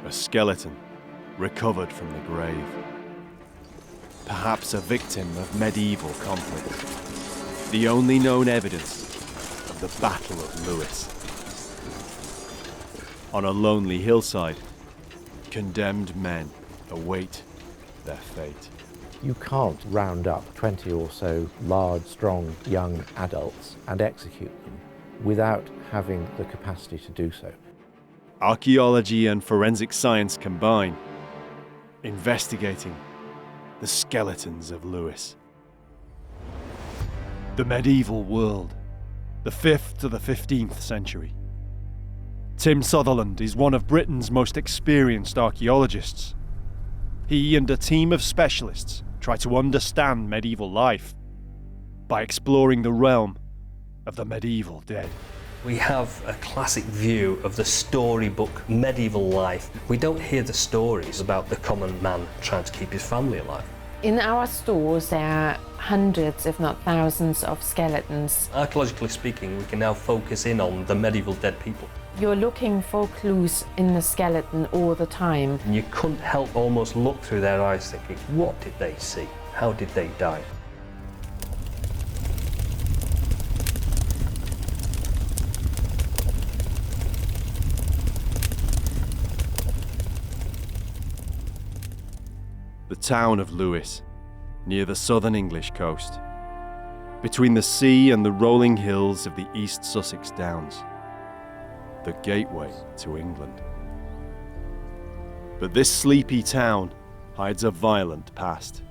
A skeleton recovered from the grave. Perhaps a victim of medieval conflict. The only known evidence of the Battle of Lewes. On a lonely hillside, condemned men await their fate. You can't round up 20 or so large, strong, young adults and execute them without having the capacity to do so. Archaeology and forensic science combine, investigating the skeletons of Lewes. The medieval world, the 5th to the 15th century. Tim Sutherland is one of Britain's most experienced archaeologists. He and a team of specialists try to understand medieval life by exploring the realm of the medieval dead. We have a classic view of the storybook medieval life. We don't hear the stories about the common man trying to keep his family alive. In our stores there are hundreds, if not thousands, of skeletons. Archaeologically speaking, we can now focus in on the medieval dead people. You're looking for clues in the skeleton all the time. And you couldn't help almost look through their eyes thinking, what did they see? How did they die? The town of Lewes, near the southern English coast, between the sea and the rolling hills of the East Sussex Downs, the gateway to England. But this sleepy town hides a violent past.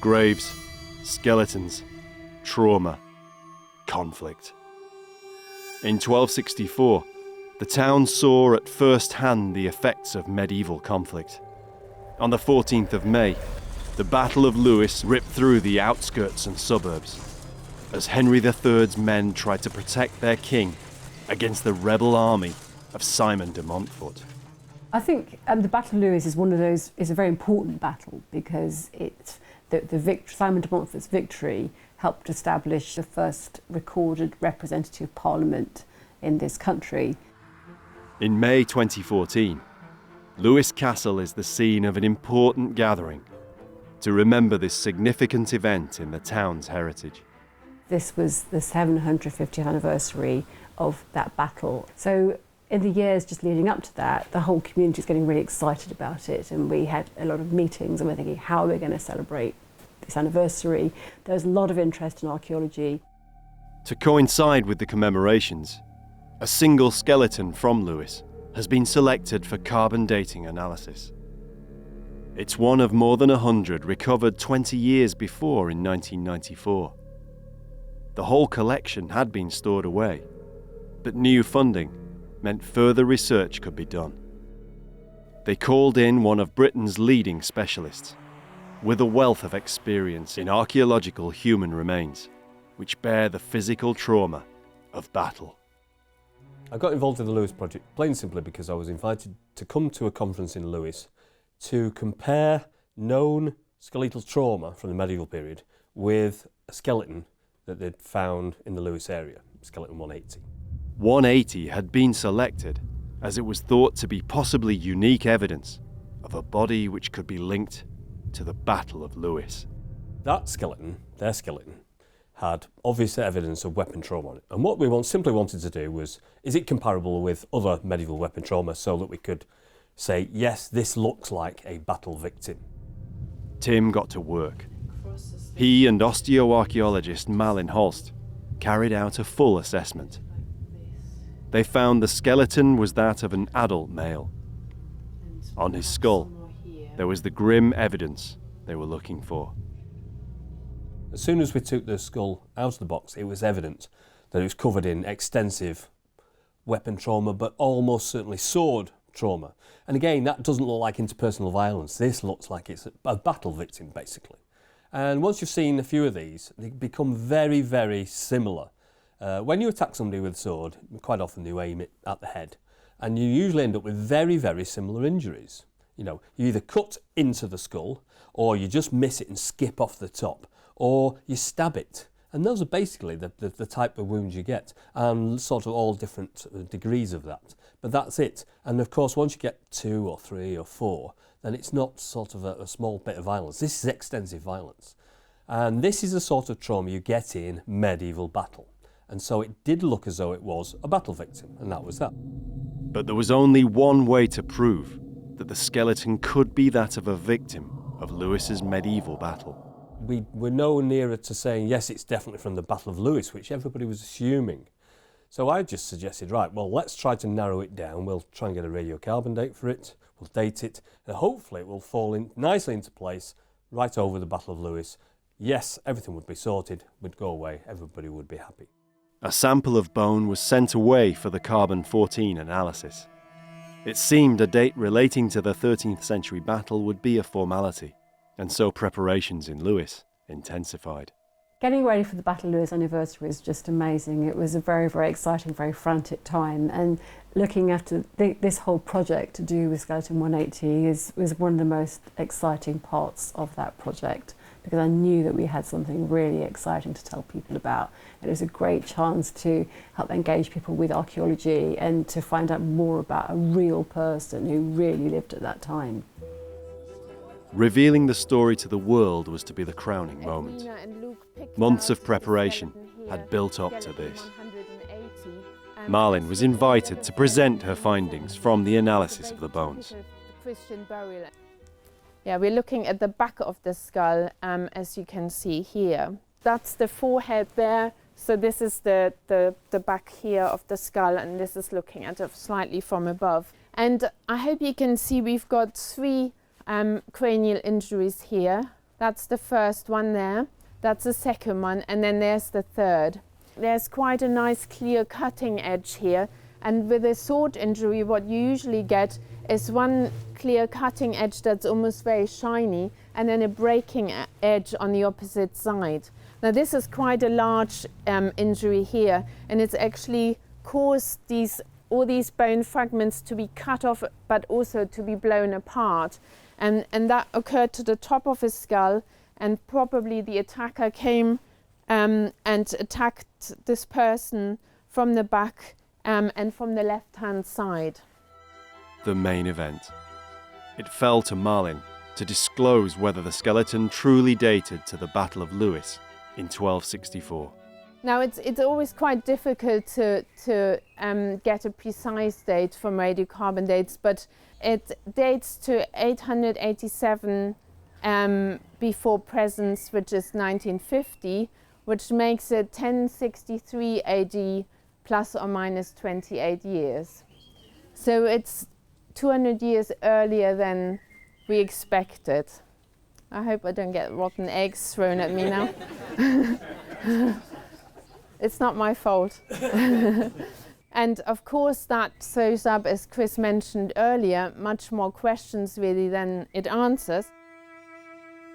Graves, skeletons, trauma, conflict. In 1264, the town saw at first hand the effects of medieval conflict. On the 14th of May, the Battle of Lewes ripped through the outskirts and suburbs, as Henry III's men tried to protect their king against the rebel army of Simon de Montfort. I think the Battle of Lewes is is a very important battle because Simon de Montfort's victory helped establish the first recorded representative parliament in this country. In May 2014, Lewes Castle is the scene of an important gathering to remember this significant event in the town's heritage. This was the 750th anniversary of that battle. So in the years just leading up to that, the whole community is getting really excited about it, and we had a lot of meetings and we're thinking, how are we going to celebrate this anniversary? There's a lot of interest in archaeology. To coincide with the commemorations, a single skeleton from Lewes has been selected for carbon dating analysis. It's one of more than 100 recovered 20 years before in 1994. The whole collection had been stored away, but new funding meant further research could be done. They called in one of Britain's leading specialists, with a wealth of experience in archaeological human remains, which bear the physical trauma of battle. I got involved in the Lewes project plain and simply because I was invited to come to a conference in Lewes to compare known skeletal trauma from the medieval period with a skeleton that they'd found in the Lewes area, skeleton 180. 180 had been selected as it was thought to be possibly unique evidence of a body which could be linked to the Battle of Lewes. That skeleton, their skeleton, had obvious evidence of weapon trauma on it. And what we simply wanted to do was, is it comparable with other medieval weapon trauma so that we could say, yes, this looks like a battle victim. Tim got to work. He and osteoarchaeologist Malin Holst carried out a full assessment. They found the skeleton was that of an adult male. On his skull, there was the grim evidence they were looking for. As soon as we took the skull out of the box, it was evident that it was covered in extensive weapon trauma, but almost certainly sword trauma. And again, that doesn't look like interpersonal violence. This looks like it's a battle victim, basically. And once you've seen a few of these, they become very, very similar. When you attack somebody with a sword, quite often you aim it at the head, and you usually end up with very, very similar injuries. You know, you either cut into the skull, or you just miss it and skip off the top, or you stab it And those are basically the type of wounds you get, and sort of all different degrees of that. But that's it. And of course, once you get 2 or 3 or 4, then it's not sort of a small bit of violence. This is extensive violence. And this is the sort of trauma you get in medieval battle. And so it did look as though it was a battle victim, and that was that. But there was only one way to prove that the skeleton could be that of a victim of Lewis's medieval battle. We were no nearer to saying, yes, it's definitely from the Battle of Lewes, which everybody was assuming. So I just suggested, right, well, let's try to narrow it down. We'll try and get a radiocarbon date for it. We'll date it, and hopefully it will fall in nicely into place right over the Battle of Lewes. Yes, everything would be sorted, would go away, everybody would be happy. A sample of bone was sent away for the carbon-14 analysis. It seemed a date relating to the 13th century battle would be a formality, and so preparations in Lewes intensified. Getting ready for the Battle of Lewes anniversary is just amazing. It was a very, very exciting, very frantic time. And looking after this whole project to do with Skeleton 180 was one of the most exciting parts of that project, because I knew that we had something really exciting to tell people about. And it was a great chance to help engage people with archaeology and to find out more about a real person who really lived at that time. Revealing the story to the world was to be the crowning moment. Months of preparation had built up to this. Mauling was invited to present her findings from the analysis of the bones. Yeah, we're looking at the back of the skull, as you can see here. That's the forehead there. So this is the back here of the skull, and this is looking at it slightly from above. And I hope you can see we've got 3 cranial injuries here. That's the first one there. That's the second one, and then there's the third. There's quite a nice clear cutting edge here, and with a sword injury what you usually get is one clear cutting edge that's almost very shiny, and then a breaking edge on the opposite side. Now this is quite a large injury here, and it's actually caused all these bone fragments to be cut off, but also to be blown apart. And that occurred to the top of his skull, and probably the attacker came and attacked this person from the back and from the left-hand side. The main event. It fell to Mauling to disclose whether the skeleton truly dated to the Battle of Lewes in 1264. Now it's always quite difficult to get a precise date from radiocarbon dates, but it dates to 887 before presence, which is 1950, which makes it 1063 AD plus or minus 28 years. So it's 200 years earlier than we expected. I hope I don't get rotten eggs thrown at me now. It's not my fault. And of course that throws up, as Chris mentioned earlier, much more questions really than it answers.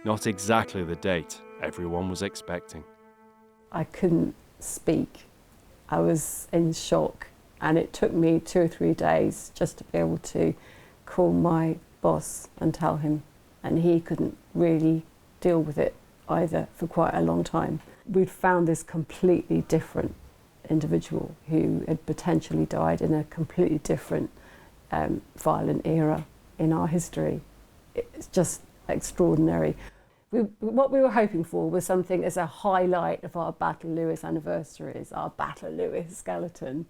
Not exactly the date everyone was expecting. I couldn't speak. I was in shock, and it took me 2 or 3 days just to be able to call my boss and tell him, and he couldn't really deal with it either for quite a long time. We'd found this completely different individual who had potentially died in a completely different violent era in our history. It's just extraordinary. What we were hoping for was something as a highlight of our Battle of Lewes anniversaries, our Battle of Lewes skeleton.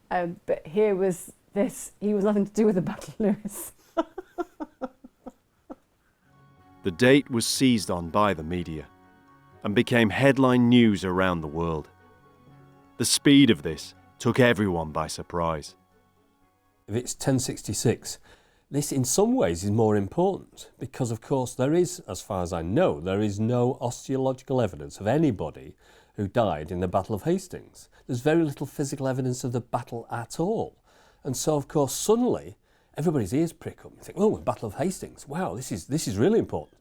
But here was this, he was nothing to do with the Battle of Lewes. The date was seized on by the media and became headline news around the world. The speed of this took everyone by surprise. If it's 1066, this in some ways is more important because, of course, there is, as far as I know, there is no osteological evidence of anybody who died in the Battle of Hastings. There's very little physical evidence of the battle at all. And so, of course, suddenly everybody's ears prick up and think, oh, Battle of Hastings, wow, this is really important.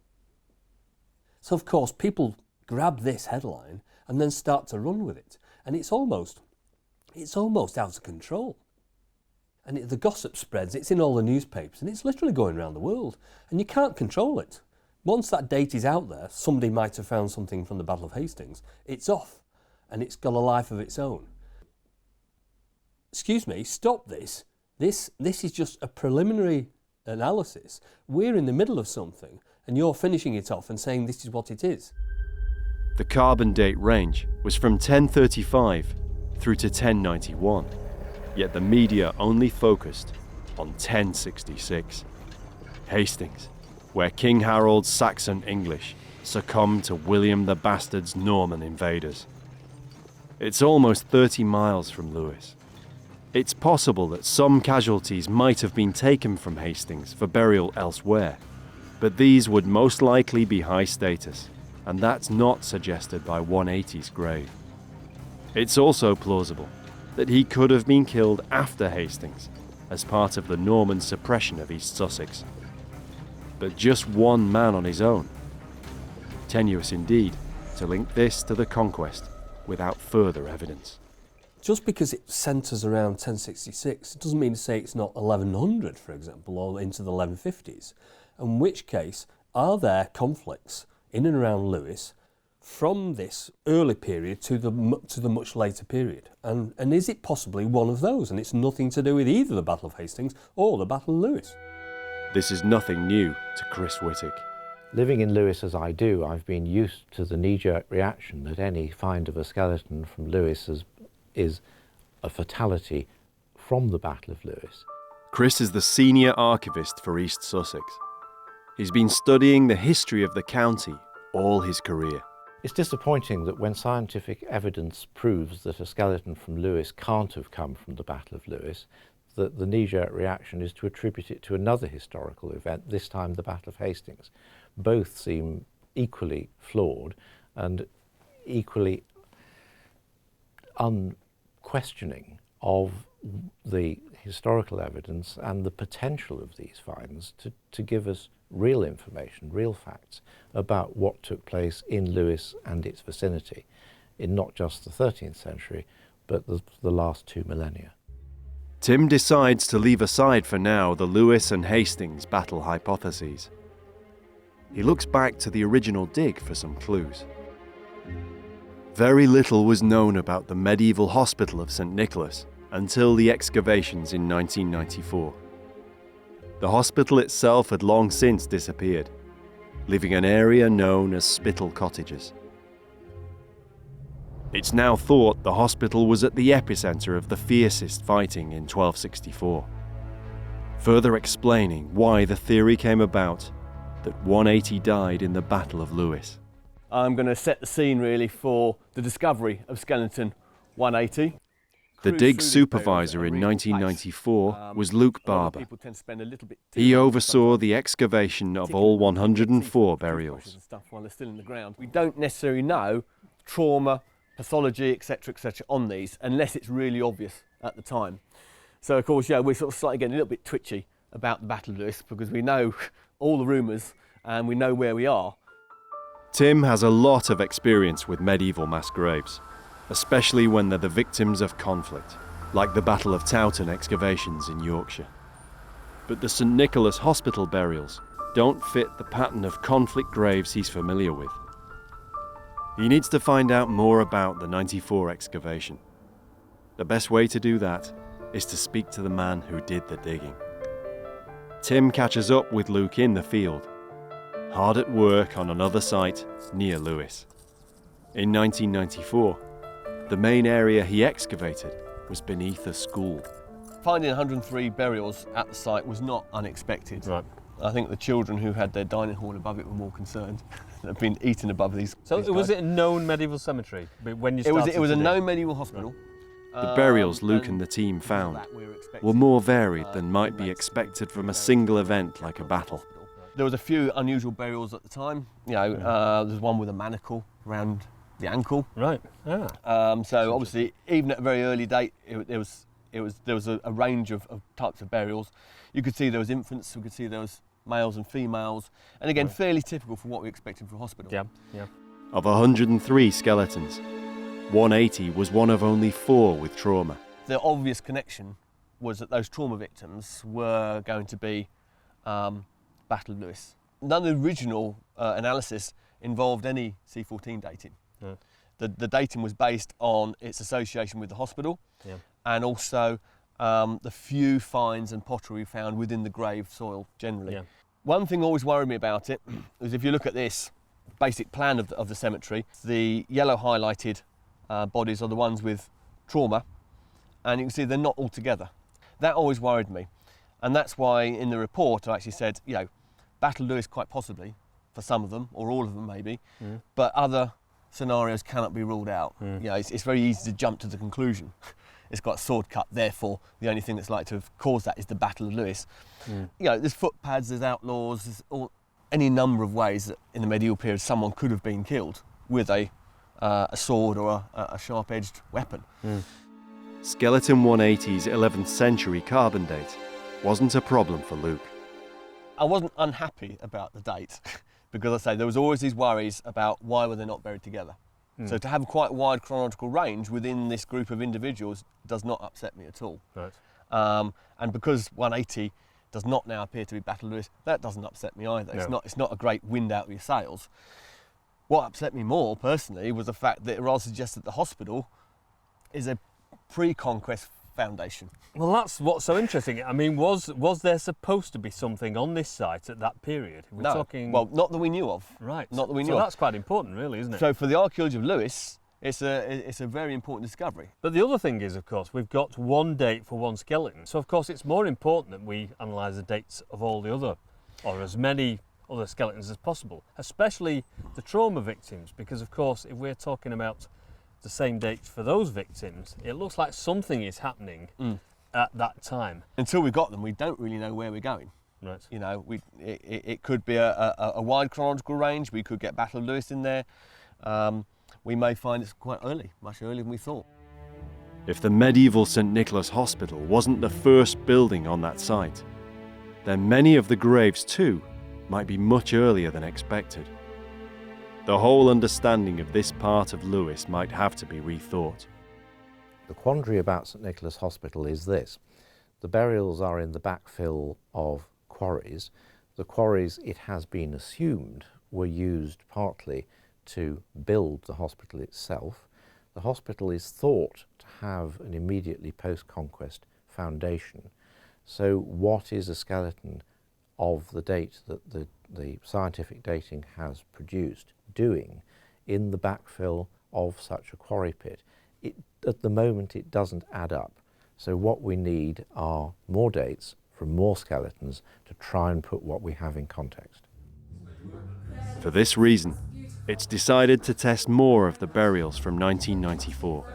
So, of course, people grab this headline and then start to run with it. And it's almost out of control. And the gossip spreads, it's in all the newspapers, and it's literally going around the world. And you can't control it. Once that date is out there, somebody might have found something from the Battle of Hastings, it's off. and it's got a life of its own. Excuse me, stop this. This is just a preliminary analysis. We're in the middle of something, and you're finishing it off and saying this is what it is. The carbon date range was from 1035 through to 1091, yet the media only focused on 1066. Hastings, where King Harold's Saxon English succumbed to William the Bastard's Norman invaders. It's almost 30 miles from Lewes. It's possible that some casualties might have been taken from Hastings for burial elsewhere, but these would most likely be high status, and that's not suggested by 180's grave. It's also plausible that he could have been killed after Hastings as part of the Norman suppression of East Sussex. But just one man on his own. Tenuous indeed to link this to the conquest without further evidence. Just because it centres around 1066 doesn't mean to say it's not 1100, for example, or into the 1150s. In which case, are there conflicts in and around Lewes from this early period to the much later period? And is it possibly one of those? And it's nothing to do with either the Battle of Hastings or the Battle of Lewes. This is nothing new to Chris Whittick. Living in Lewes as I do, I've been used to the knee-jerk reaction that any find of a skeleton from Lewes is a fatality from the Battle of Lewes. Chris is the senior archivist for East Sussex. He's been studying the history of the county all his career. It's disappointing that when scientific evidence proves that a skeleton from Lewes can't have come from the Battle of Lewes, that the knee-jerk reaction is to attribute it to another historical event, this time the Battle of Hastings. Both seem equally flawed and equally unquestioning of the historical evidence and the potential of these finds to give us real information, real facts about what took place in Lewes and its vicinity in not just the 13th century, but the last 2 millennia. Tim decides to leave aside for now the Lewes and Hastings battle hypotheses. He looks back to the original dig for some clues. Very little was known about the medieval hospital of St. Nicholas until the excavations in 1994. The hospital itself had long since disappeared, leaving an area known as Spittal Cottages. It's now thought the hospital was at the epicentre of the fiercest fighting in 1264, further explaining why the theory came about that 180 died in the Battle of Lewes. I'm going to set the scene really for the discovery of skeleton 180. The dig supervisor in 1994 was Luke Barber. He oversaw the excavation of all 104 burials. We don't necessarily know trauma, pathology, etc., on these unless it's really obvious at the time. So of course, we're sort of slightly getting a little bit twitchy about the Battle of Lewes because we know all the rumours and we know where we are. Tim has a lot of experience with medieval mass graves, especially when they're the victims of conflict, like the Battle of Towton excavations in Yorkshire. But the St. Nicholas Hospital burials don't fit the pattern of conflict graves he's familiar with. He needs to find out more about the 94 excavation. The best way to do that is to speak to the man who did the digging. Tim catches up with Luke in the field, hard at work on another site near Lewes. In 1994, the main area he excavated was beneath a school. Finding 103 burials at the site was not unexpected. Right. I think the children who had their dining hall above it were more concerned. They've been eaten above these. So these was guys. it a known medieval cemetery when you It started? was a known medieval hospital. The burials Luke and the team found were more varied than might be expected from a single event like a battle. There was a few unusual burials at the time. There's one with a manacle around the ankle. Right. Ah. So obviously, even at a very early date, there was a range of types of burials. You could see there was infants. We could see there was males and females, and again, fairly typical for what we expected for a hospital. Yeah. Of 103 skeletons, 180 was one of only 4 with trauma. The obvious connection was that those trauma victims were going to be Battle of Lewes. None of the original analysis involved any C14 dating. the dating was based on its association with the hospital, Yeah. and also the few finds and pottery found within the grave soil generally. Yeah. One thing always worried me about it is if you look at this basic plan of the cemetery, the yellow highlighted bodies are the ones with trauma, and you can see they're not all together. That always worried me, and that's why in the report I actually said, you know, Battle of Lewes quite possibly, for some of them, or all of them maybe, but other scenarios cannot be ruled out. You know, it's very easy to jump to the conclusion. It's got a sword cut, therefore the only thing that's likely to have caused that is the Battle of Lewes. You know, there's footpads, there's outlaws, there's any number of ways that in the medieval period someone could have been killed with a sword or a sharp-edged weapon. Skeleton 180's 11th century carbon date wasn't a problem for Luke. I wasn't unhappy about the date because I say there was always these worries about why were they not buried together. So to have a quite wide chronological range within this group of individuals does not upset me at all. Right. And because 180 does not now appear to be Battle of Lewes, that doesn't upset me either. No. It's not a great wind out of your sails. What upset me more personally was the fact that it rather suggests that the hospital is a pre-conquest foundation. Well, that's what's so interesting. I mean, was there supposed to be something on this site at that period? We're No, talking... well, not that we knew of. right. Not that we knew so of. that's quite important, really, isn't it? So for the archaeology of Lewes, it's a very important discovery. But the other thing is, of course, we've got one date for one skeleton. So, of course, it's more important that we analyse the dates of all the other, or as many other skeletons as possible, especially the trauma victims, because, of course, if we're talking about the same dates for those victims, it looks like something is happening at that time. Until we got them, we don't really know where we're going. Right. You know, it could be a wide chronological range. We could get Battle of Lewes in there. We may find it's quite early, much earlier than we thought. If the medieval St. Nicholas Hospital wasn't the first building on that site, then many of the graves too might be much earlier than expected. The whole understanding of this part of Lewes might have to be rethought. The quandary about St Nicholas Hospital is this. The burials are in the backfill of quarries. The quarries, it has been assumed, were used partly to build the hospital itself. The hospital is thought to have an immediately post-conquest foundation. So what is a skeleton of the date that the scientific dating has produced doing in the backfill of such a quarry pit? At the moment it doesn't add up. So what we need are more dates from more skeletons to try and put what we have in context. For this reason, it's decided to test more of the burials from 1994.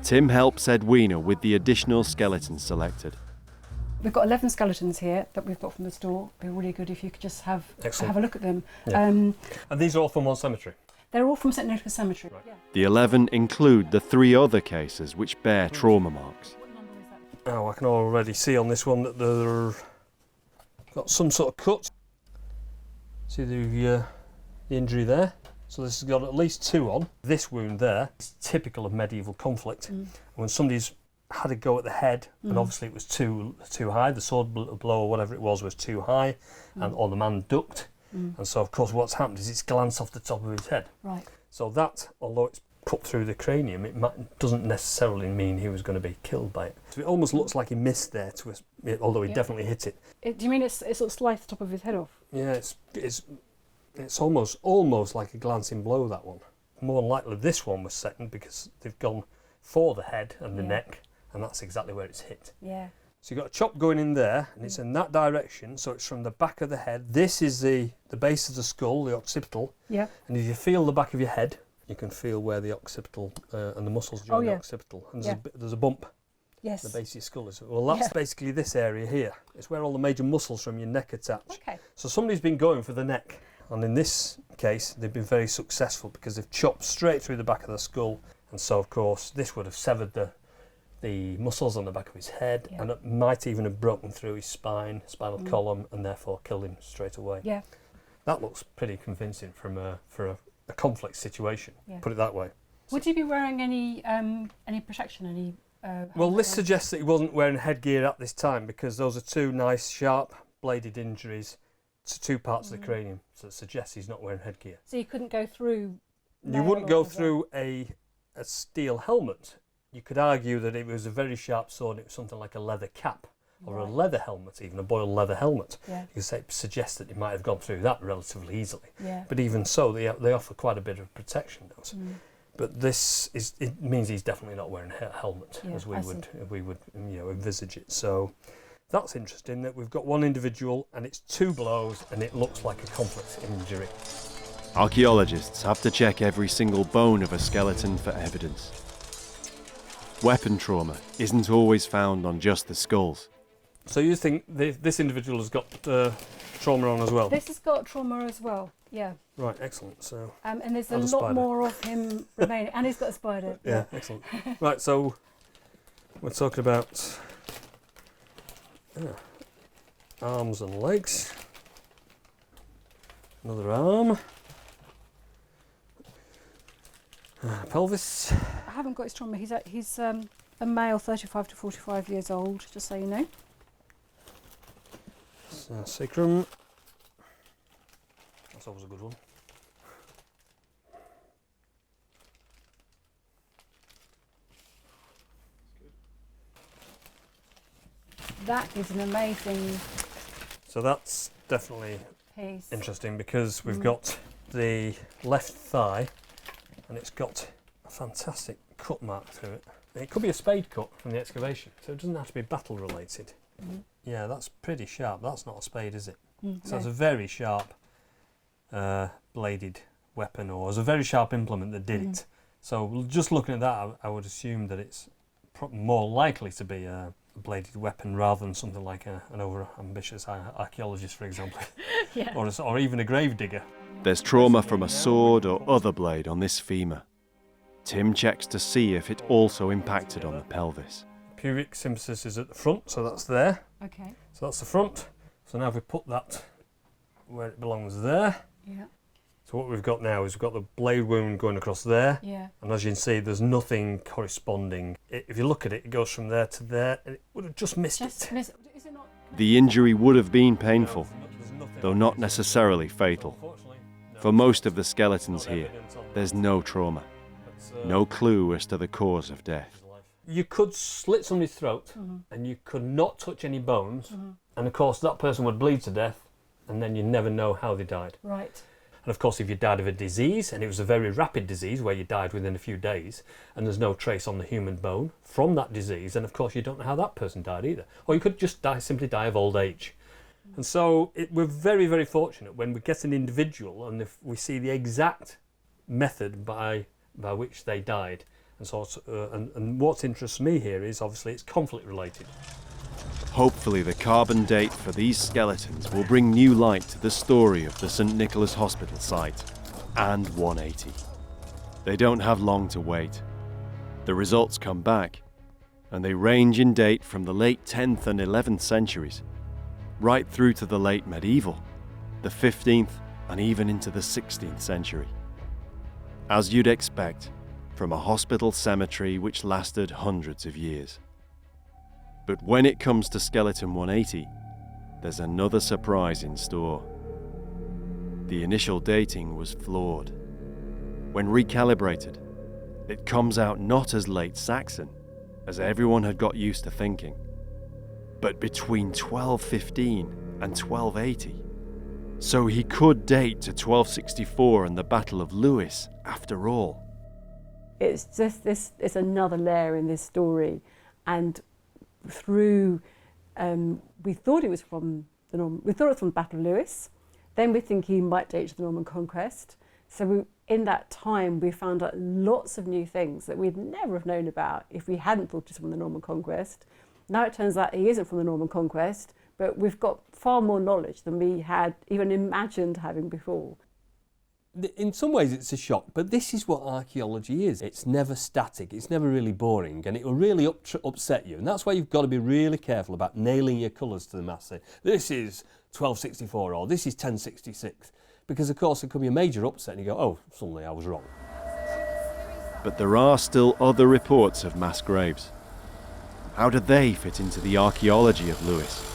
Tim helps Edwina with the additional skeletons selected. We've got 11 skeletons here that we've got from the store. It'd be really good if you could just have Excellent. a look at them. Yeah. And these are all from one cemetery? They're all from St Nicholas Cemetery. Right. Yeah. The 11 include the 3 other cases which bear trauma marks. What number is that? Oh, I can already see on this one that they're got some sort of cut. See the injury there? So this has got at least 2 on. This wound there is typical of medieval conflict. When somebody's had a go at the head, and obviously it was too high, the sword blow or whatever it was too high, or the man ducked. And so, of course, what's happened is it's glanced off the top of his head. Right. So that, although it's cut through the cranium, doesn't necessarily mean he was going to be killed by it. So it almost looks like he missed there, although he definitely hit it. Do you mean it's sort of sliced the top of his head off? Yeah, it's almost like a glancing blow, that one. More than likely this one was second because they've gone for the head and the neck, and that's exactly where it's hit. Yeah. So you've got a chop going in there, and it's in that direction, so it's from the back of the head. This is the base of the skull, the occipital. Yeah. And if you feel the back of your head, you can feel where the occipital and the muscles join the occipital. And there's a bump. Yes. The base of your skull is. Well, that's basically this area here. It's where all the major muscles from your neck attach. Okay. So somebody's been going for the neck. And in this case, they've been very successful because they've chopped straight through the back of the skull. And so, of course, this would have severed the muscles on the back of his head, and it might even have broken through his spinal column, and therefore killed him straight away. Yeah. That looks pretty convincing for a conflict situation, put it that way. Would he be wearing any protection, well, this suggests that he wasn't wearing headgear at this time because those are 2 nice sharp bladed injuries to 2 parts of the cranium, so it suggests he's not wearing headgear. So you couldn't go through You wouldn't go through a steel helmet. You could argue that it was a very sharp sword. It was something like a leather cap or a leather helmet, even a boiled leather helmet. Yeah. You could say, suggest that it might have gone through that relatively easily. Yeah. But even so, they offer quite a bit of protection. Those. But it means he's definitely not wearing a helmet, as we would envisage it. So that's interesting that we've got one individual and it's 2 blows and it looks like a complex injury. Archaeologists have to check every single bone of a skeleton for evidence. Weapon trauma isn't always found on just the skulls. So you think this individual has got trauma on as well? This has got trauma as well, yeah. Right, excellent. So And there's a And a lot spider. more of him remaining. And he's got a spider. yeah, excellent. Right, so we're talking about arms and legs. Another arm. Pelvis. I haven't got his trauma. He's a male, 35 to 45 years old, just so you know. Sacrum. That's always a good one. That is an amazing So that's definitely piece. interesting because we've got the left thigh and it's got a fantastic cut mark through it. It could be a spade cut from the excavation, so it doesn't have to be battle related. Yeah, that's pretty sharp. That's not a spade, is it? So it's a very sharp bladed weapon, or it's a very sharp implement that did it. So just looking at that, I would assume that it's more likely to be a bladed weapon rather than something like an over-ambitious archaeologist, for example, Yeah. or even a grave digger. There's trauma from a sword or other blade on this femur. Tim checks to see if it also impacted on the pelvis. Pubic symphysis is at the front, so that's there. Okay. So that's the front. So now if we put that where it belongs there. Yeah. So what we've got now is we've got the blade wound going across there. Yeah. And as you can see, there's nothing corresponding. If you look at it, it goes from there to there, and it would have just missed it. Is it not? The injury would have been painful, There's nothing- though not necessarily fatal. Unfortunately, no. For most of the skeletons Not here, evidence on there's no trauma, but, no clue as to the cause of death. You could slit somebody's throat and you could not touch any bones, and of course that person would bleed to death, and then you never know how they died. Right. And of course if you died of a disease, and it was a very rapid disease where you died within a few days, and there's no trace on the human bone from that disease, then of course you don't know how that person died either. Or you could just simply die of old age. And so we're very, very fortunate when we get an individual and if we see the exact method by which they died. And so, and what interests me here is obviously it's conflict related. Hopefully the carbon date for these skeletons will bring new light to the story of the St. Nicholas Hospital site and 180. They don't have long to wait. The results come back, and they range in date from the late 10th and 11th centuries, right through to the late medieval, the 15th and even into the 16th century. As you'd expect, from a hospital cemetery which lasted hundreds of years. But when it comes to Skeleton 180, there's another surprise in store. The initial dating was flawed. When recalibrated, it comes out not as late Saxon, as everyone had got used to thinking, but between 1215 and 1280. So he could date to 1264 and the Battle of Lewes after all. It's just this, it's another layer in this story, and through we thought it was from the Battle of Lewes, then we think he might date to the Norman Conquest. So in that time we found out lots of new things that we'd never have known about if we hadn't thought it was from the Norman Conquest. Now it turns out he isn't from the Norman Conquest, but we've got far more knowledge than we had even imagined having before. In some ways it's a shock, but this is what archaeology is. It's never static, it's never really boring, and it will really upset you. And that's why you've got to be really careful about nailing your colours to the mast. Say, this is 1264 or this is 1066. Because of course it could be a major upset and you go, oh, suddenly I was wrong. But there are still other reports of mass graves. How do they fit into the archaeology of Lewes?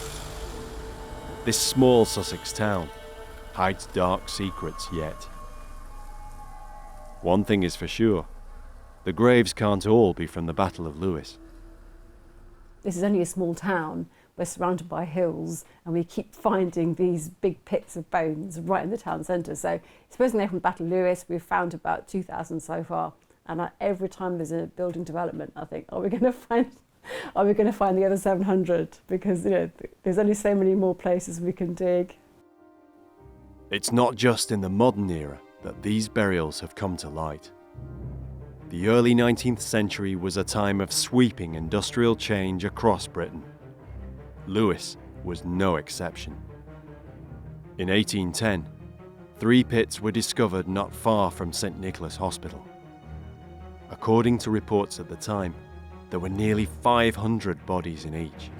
This small Sussex town hides dark secrets yet. One thing is for sure, the graves can't all be from the Battle of Lewes. This is only a small town. We're surrounded by hills and we keep finding these big pits of bones right in the town centre. So supposedly they're from the Battle of Lewes. We've found about 2,000 so far. And every time there's a building development, I think, are we going to find the other 700? Because there's only so many more places we can dig. It's not just in the modern era that these burials have come to light. The early 19th century was a time of sweeping industrial change across Britain. Lewes was no exception. In 1810, 3 pits were discovered not far from St Nicholas Hospital. According to reports at the time, there were nearly 500 bodies in each.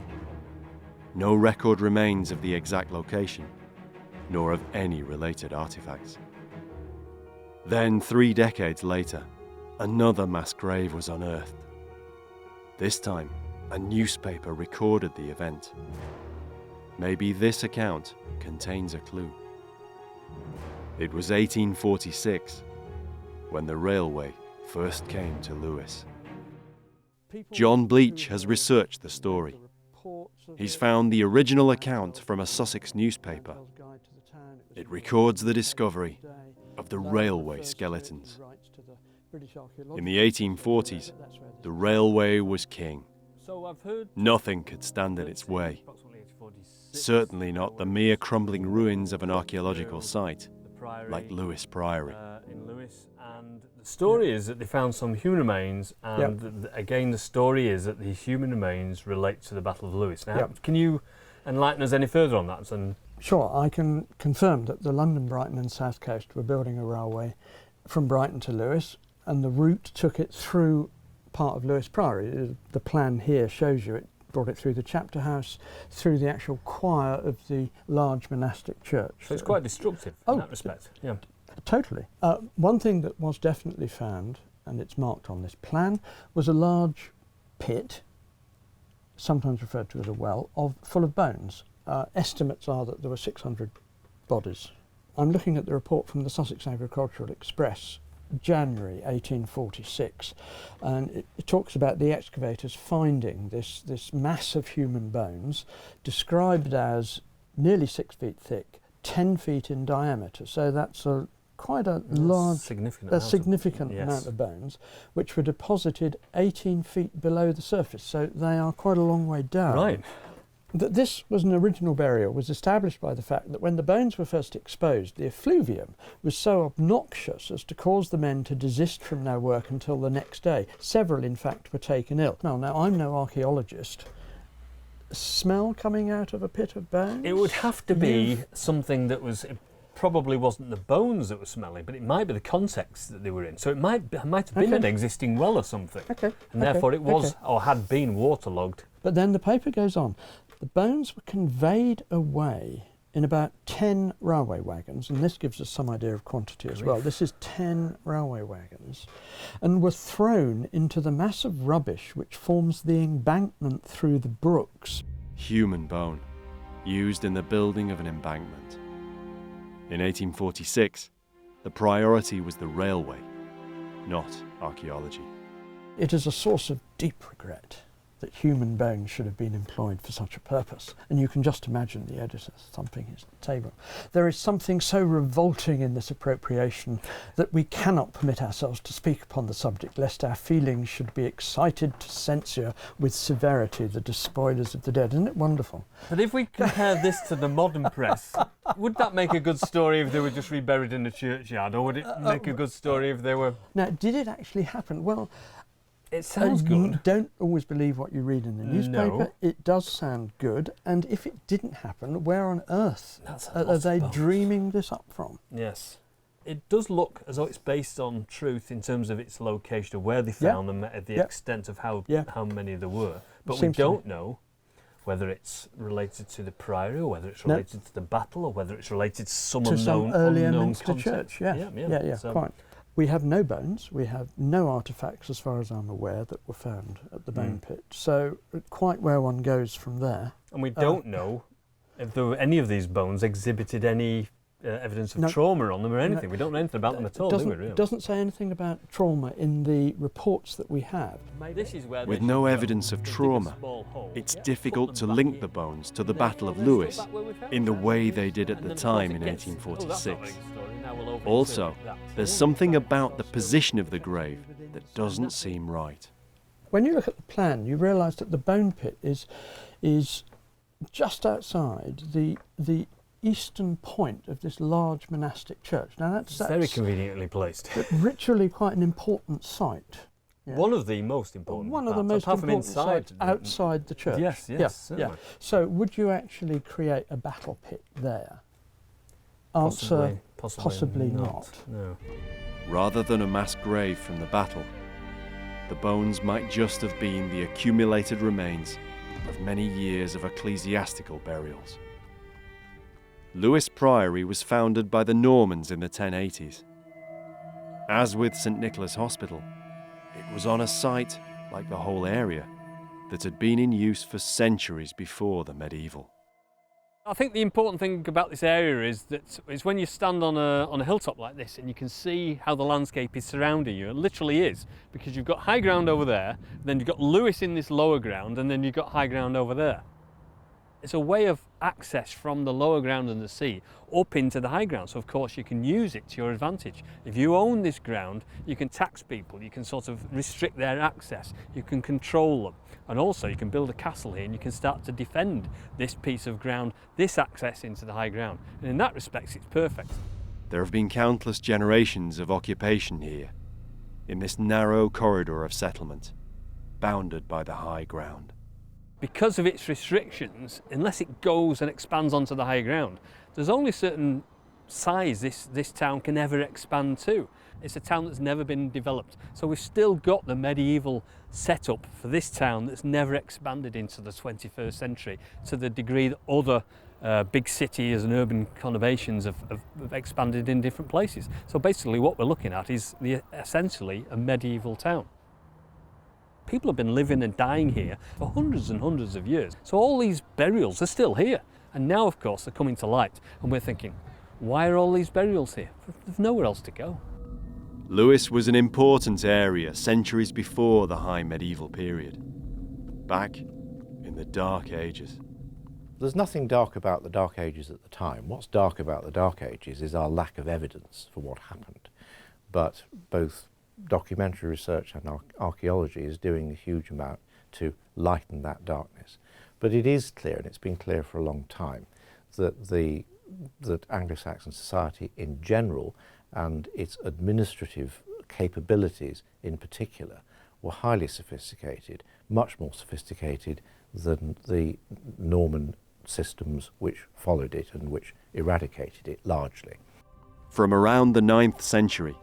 No record remains of the exact location, nor of any related artifacts. Then, 3 decades later, another mass grave was unearthed. This time, a newspaper recorded the event. Maybe this account contains a clue. It was 1846 when the railway first came to Lewes. John Bleach has researched the story. He's found the original account from a Sussex newspaper. It records the discovery of the railway skeletons. In the 1840s, the railway was king. Nothing could stand in its way. Certainly not the mere crumbling ruins of an archaeological site, like Lewes Priory. The story is that they found some human remains, and again the story is that the human remains relate to the Battle of Lewes. Now, can you enlighten us any further on that? Sure, I can confirm that the London, Brighton and South Coast were building a railway from Brighton to Lewes, and the route took it through part of Lewes Priory. The plan here shows you it brought it through the chapter house, through the actual choir of the large monastic church. So it's quite destructive in that respect. Yeah. Totally. One thing that was definitely found, and it's marked on this plan, was a large pit, sometimes referred to as a well, full of bones. Estimates are that there were 600 bodies. I'm looking at the report from the Sussex Agricultural Express, January 1846, and it talks about the excavators finding this mass of human bones, described as nearly 6 feet thick, 10 feet in diameter. So that's quite a large, significant amount of bones, which were deposited 18 feet below the surface. So they are quite a long way down. Right. That this was an original burial was established by the fact that when the bones were first exposed, the effluvium was so obnoxious as to cause the men to desist from their work until the next day. Several, in fact, were taken ill. Now I'm no archaeologist. Smell coming out of a pit of bones? It would have to be something that was... It probably wasn't the bones that were smelling, but it might be the context that they were in. So it might have been an existing well or something. And therefore it was or had been waterlogged. But then the paper goes on. The bones were conveyed away in about 10 railway wagons, and this gives us some idea of quantity as well. This is 10 railway wagons, and were thrown into the mass of rubbish which forms the embankment through the brooks. Human bone, used in the building of an embankment. In 1846, the priority was the railway, not archaeology. It is a source of deep regret that human bones should have been employed for such a purpose. And you can just imagine the editor thumping his table. There is something so revolting in this appropriation that we cannot permit ourselves to speak upon the subject, lest our feelings should be excited to censure with severity the despoilers of the dead. Isn't it wonderful? But if we compare this to the modern press, would that make a good story if they were just reburied in a churchyard, or would it make a good story if they were... Now, did it actually happen? Well, it sounds good. Don't always believe what you read in the newspaper. No. It does sound good. And if it didn't happen, where on earth are they dreaming this up from? Yes. It does look as though it's based on truth in terms of its location, of where they found them, at the extent of how many there were. But we don't know whether it's related to the Priory, or whether it's related to the battle, or whether it's related to some earlier unknown Minster concept. church. Yeah, so quite. We have no bones, we have no artefacts as far as I'm aware that were found at the bone pit, so quite where one goes from there. And we don't know if any of these bones exhibited any evidence of No. trauma on them or anything. No. We don't know anything about them at all, do we, really? It doesn't say anything about trauma in the reports that we have. This is where With they no should go. evidence of They dig a trauma, small hole, it's put difficult to them back link in, the bones to the and then, Battle of they're still Lewes back where we found in the them. way they did at And the then, of course, time it in gets- oh, that's not a 1846. very good story. Now we'll over Also, into that. there's something about the position of the grave that doesn't seem right. When you look at the plan, you realise that the bone pit is just outside the eastern point of this large monastic church. Now that's Very conveniently placed. ritually quite an important site. Yeah. One of the most important One of the parts, most apart from important inside. sites outside the church. Yes, yes, Yeah, certainly. So would you actually create a battle pit there? Possibly not. No. Rather than a mass grave from the battle, the bones might just have been the accumulated remains of many years of ecclesiastical burials. Lewes Priory was founded by the Normans in the 1080s. As with St Nicholas Hospital, it was on a site, like the whole area, that had been in use for centuries before the medieval. I think the important thing about this area is that it's when you stand on a hilltop like this and you can see how the landscape is surrounding you. It literally is, because you've got high ground over there, then you've got Lewes in this lower ground, and then you've got high ground over there. It's a way of access from the lower ground and the sea up into the high ground, so of course you can use it to your advantage. If you own this ground, you can tax people, you can sort of restrict their access, you can control them, and also you can build a castle here and you can start to defend this piece of ground, this access into the high ground. And in that respect, it's perfect. There have been countless generations of occupation here, in this narrow corridor of settlement, bounded by the high ground. Because of its restrictions, unless it goes and expands onto the high ground, there's only a certain size this town can ever expand to. It's a town that's never been developed. So we've still got the medieval setup for this town that's never expanded into the 21st century to the degree that other big cities and urban conurbations have expanded in different places. So basically what we're looking at is essentially a medieval town. People have been living and dying here for hundreds and hundreds of years. So all these burials are still here. And now, of course, they're coming to light. And we're thinking, why are all these burials here? There's nowhere else to go. Lewes was an important area centuries before the high medieval period, back in the Dark Ages. There's nothing dark about the Dark Ages at the time. What's dark about the Dark Ages is our lack of evidence for what happened. But both documentary research and archaeology is doing a huge amount to lighten that darkness. But it is clear, and it's been clear for a long time, that Anglo-Saxon society in general and its administrative capabilities in particular were highly sophisticated, much more sophisticated than the Norman systems which followed it and which eradicated it largely. From around the 9th century,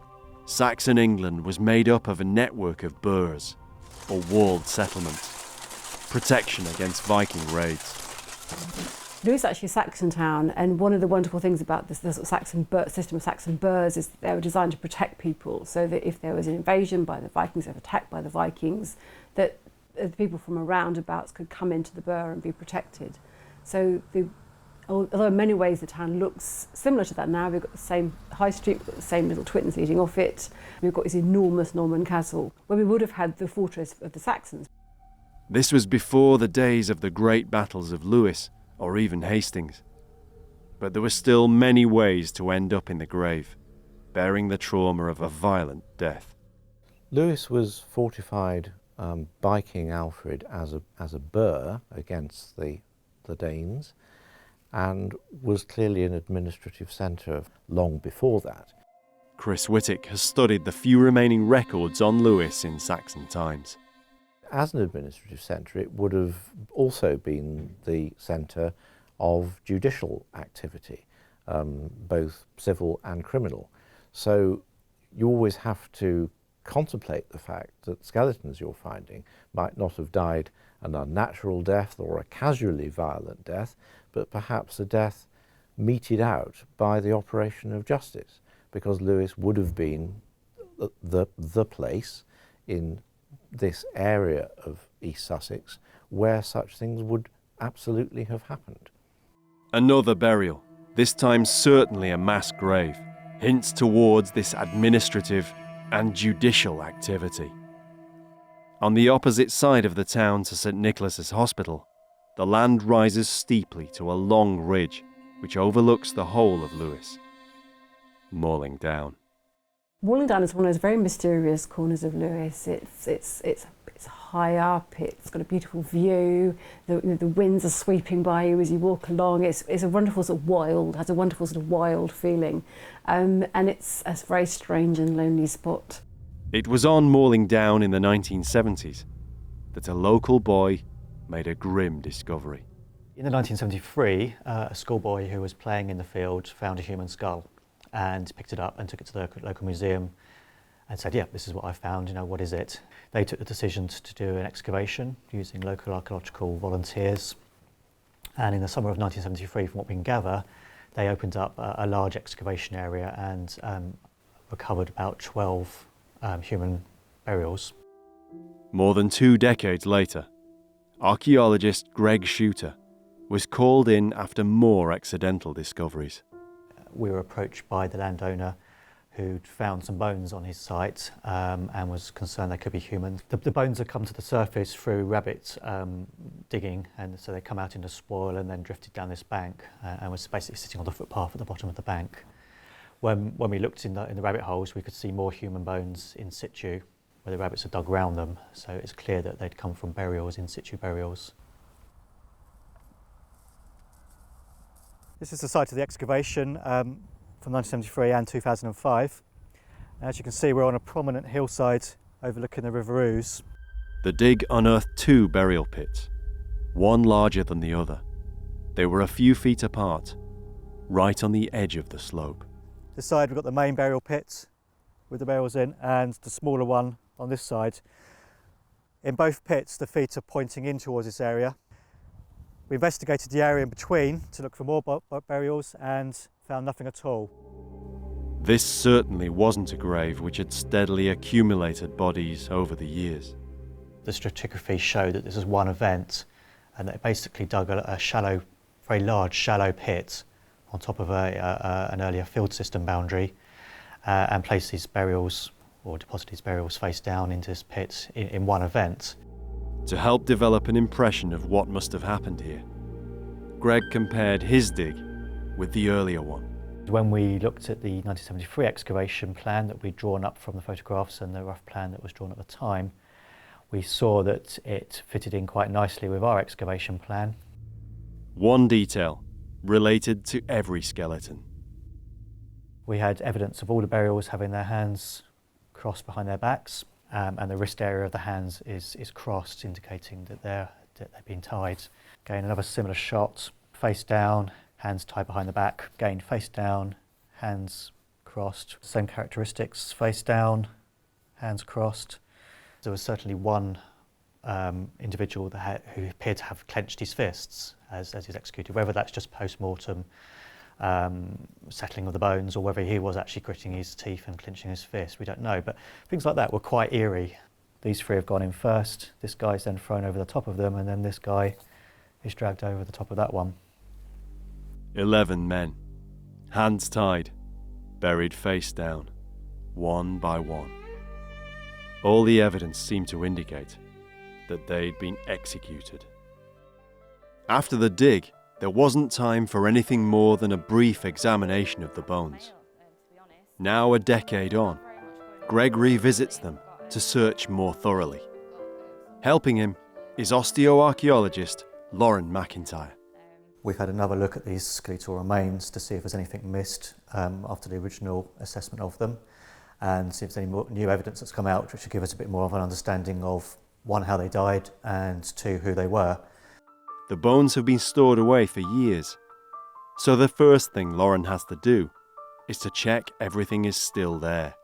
Saxon England was made up of a network of burhs, or walled settlements, protection against Viking raids. Lewes is actually a Saxon town, and one of the wonderful things about this sort of system of Saxon burhs is that they were designed to protect people, so that if there was an invasion by the Vikings, or attacked by the Vikings, that the people from around abouts could come into the burh and be protected. So although in many ways the town looks similar to that now, we've got the same high street, we've got the same little twins leading off it, we've got this enormous Norman castle, where we would have had the fortress of the Saxons. This was before the days of the great battles of Lewes, or even Hastings. But there were still many ways to end up in the grave, bearing the trauma of a violent death. Lewes was fortified by King Alfred as a burh against the Danes, and was clearly an administrative centre long before that. Chris Whittick has studied the few remaining records on Lewes in Saxon times. As an administrative centre, it would have also been the centre of judicial activity, both civil and criminal. So you always have to contemplate the fact that skeletons you're finding might not have died an unnatural death or a casually violent death, but perhaps a death meted out by the operation of justice, because Lewes would have been the place in this area of East Sussex where such things would absolutely have happened. Another burial, this time certainly a mass grave, hints towards this administrative and judicial activity. On the opposite side of the town to St Nicholas's Hospital, the land rises steeply to a long ridge which overlooks the whole of Lewes. Mauling Down. Mauling Down is one of those very mysterious corners of Lewes. It's high up, it's got a beautiful view, the winds are sweeping by you as you walk along. It's a wonderful sort of wild, has a wonderful sort of wild feeling. And it's a very strange and lonely spot. It was on Mauling Down in the 1970s that a local boy made a grim discovery. In the 1973, a schoolboy who was playing in the field found a human skull and picked it up and took it to the local museum and said, yeah, this is what I found, what is it? They took the decision to do an excavation using local archaeological volunteers. And in the summer of 1973, from what we can gather, they opened up a large excavation area and recovered about 12 human burials. More than 2 decades later, archaeologist Greg Shooter was called in after more accidental discoveries. We were approached by the landowner who'd found some bones on his site and was concerned they could be human. The bones had come to the surface through rabbit digging, and so they come out into spoil and then drifted down this bank and was basically sitting on the footpath at the bottom of the bank. When we looked in the rabbit holes, we could see more human bones in situ, where the rabbits had dug around them, so it's clear that they'd come from burials, in situ burials. This is the site of the excavation from 1973 and 2005. As you can see, we're on a prominent hillside overlooking the River Ouse. The dig unearthed 2 burial pits, one larger than the other. They were a few feet apart, right on the edge of the slope. This side we've got the main burial pit with the burials in, and the smaller one on this side. In both pits, the feet are pointing in towards this area. We investigated the area in between to look for more burials and found nothing at all. This certainly wasn't a grave which had steadily accumulated bodies over the years. The stratigraphy showed that this was one event, and they basically dug a shallow, very large shallow pit on top of an earlier field system boundary and placed these burials, or deposited these burials face down into this pit in one event. To help develop an impression of what must have happened here, Greg compared his dig with the earlier one. When we looked at the 1973 excavation plan that we'd drawn up from the photographs and the rough plan that was drawn at the time, we saw that it fitted in quite nicely with our excavation plan. One detail related to every skeleton. We had evidence of all the burials having their hands crossed behind their backs, and the wrist area of the hands is crossed, indicating that they've been tied. Again, another similar shot, face down, hands tied behind the back. Again, face down, hands crossed. Same characteristics, face down, hands crossed. There was certainly one individual who appeared to have clenched his fists as he was executed, whether that's just post-mortem settling of the bones or whether he was actually gritting his teeth and clenching his fist, we don't know. But things like that were quite eerie. These 3 have gone in first, this guy's then thrown over the top of them, and then this guy is dragged over the top of that one. 11 men, hands tied, buried face down, one by one. All the evidence seemed to indicate that they'd been executed. After the dig, there wasn't time for anything more than a brief examination of the bones. Now a decade on, Greg revisits them to search more thoroughly. Helping him is osteoarchaeologist Lauren McIntyre. We've had another look at these skeletal remains to see if there's anything missed after the original assessment of them, and see if there's any more new evidence that's come out which should give us a bit more of an understanding of, 1, how they died, and 2, who they were. The bones have been stored away for years, so the first thing Lauren has to do is to check everything is still there.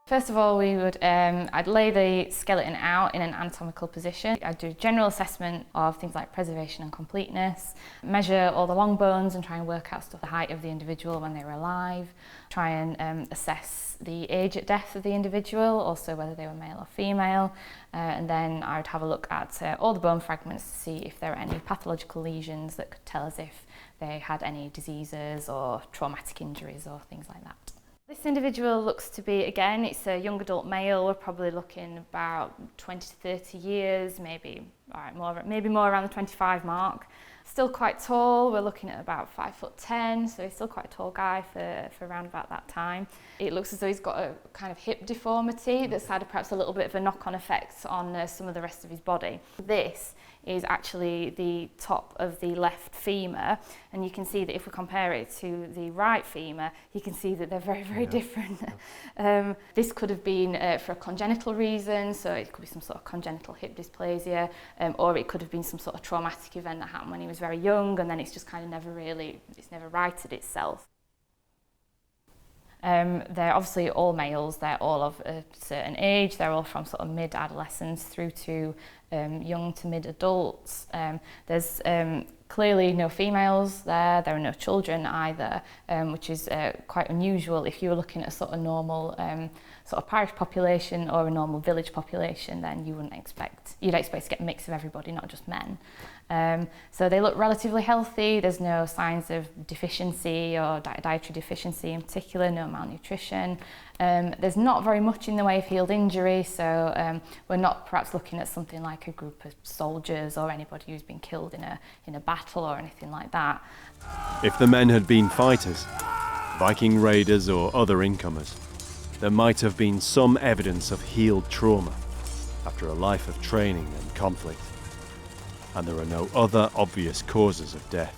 First of all, I'd lay the skeleton out in an anatomical position. I'd do a general assessment of things like preservation and completeness, measure all the long bones and try and work out the height of the individual when they were alive, try and assess the age at death of the individual, also whether they were male or female, and then I would have a look at all the bone fragments to see if there are any pathological lesions that could tell us if they had any diseases or traumatic injuries or things like that. This individual looks to be, again, it's a young adult male. We're probably looking about 20 to 30 years, maybe more around the 25 mark. Still quite tall. We're looking at about 5'10", so he's still quite a tall guy for around about that time. It looks as though he's got a kind of hip deformity that's had perhaps a little bit of a knock-on effect on some of the rest of his body. This is actually the top of the left femur, and you can see that if we compare it to the right femur, you can see that they're very, very different. This could have been for a congenital reason, so it could be some sort of congenital hip dysplasia, or it could have been some sort of traumatic event that happened when he was very young, and then it's just kind of never righted itself. They're obviously all males, they're all of a certain age, they're all from sort of mid-adolescence through to young to mid-adults. There's clearly no females there are no children either, which is quite unusual. If you were looking at a sort of normal sort of parish population or a normal village population, then you'd expect to get a mix of everybody, not just men. So they look relatively healthy. There's no signs of deficiency or dietary deficiency in particular, no malnutrition. There's not very much in the way of healed injury, so we're not perhaps looking at something like a group of soldiers or anybody who's been killed in a battle or anything like that. If the men had been fighters, Viking raiders or other incomers, there might have been some evidence of healed trauma after a life of training and conflict. And there are no other obvious causes of death.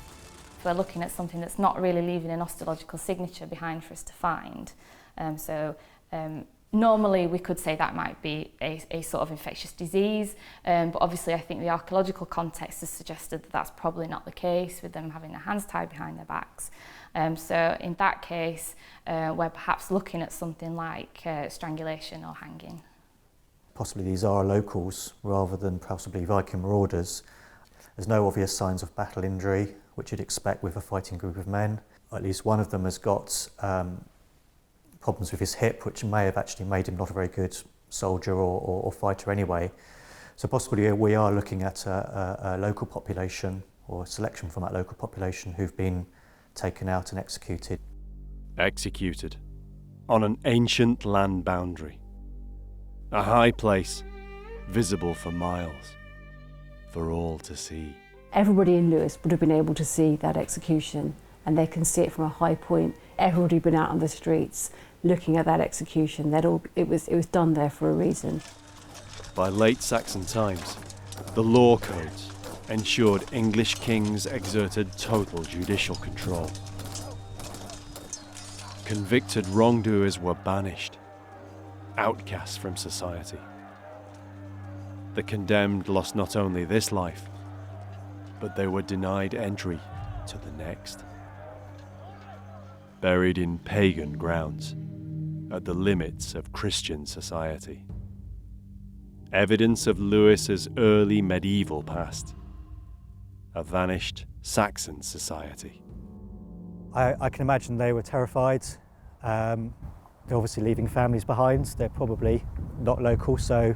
We're looking at something that's not really leaving an osteological signature behind for us to find. Normally we could say that might be a sort of infectious disease, but obviously I think the archaeological context has suggested that that's probably not the case, with them having their hands tied behind their backs. So in that case, we're perhaps looking at something like strangulation or hanging. Possibly these are locals rather than possibly Viking marauders. There's no obvious signs of battle injury, which you'd expect with a fighting group of men. At least one of them has got problems with his hip, which may have actually made him not a very good soldier or fighter anyway. So possibly we are looking at a local population, or a selection from that local population, who've been taken out and executed. Executed on an ancient land boundary. A high place, visible for miles, for all to see. Everybody in Lewes would have been able to see that execution, and they can see it from a high point. Everybody had been out on the streets looking at that execution. It was done there for a reason. By late Saxon times, the law codes ensured English kings exerted total judicial control. Convicted wrongdoers were banished, outcast from society. The condemned lost not only this life, but they were denied entry to the next. Buried in pagan grounds, at the limits of Christian society. Evidence of Lewis's early medieval past. A vanished Saxon society. I can imagine they were terrified. They're obviously leaving families behind. They're probably not local, so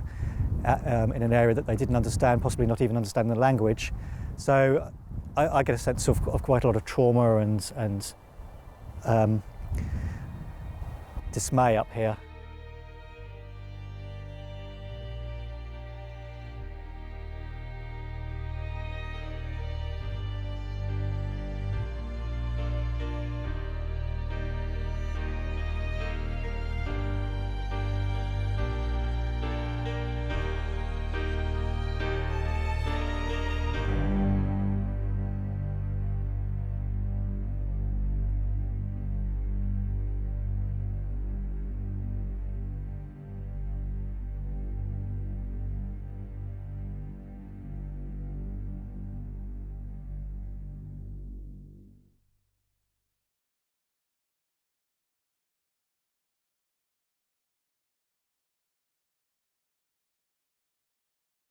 in an area that they didn't understand, possibly not even understanding the language. So I get a sense of quite a lot of trauma and dismay up here.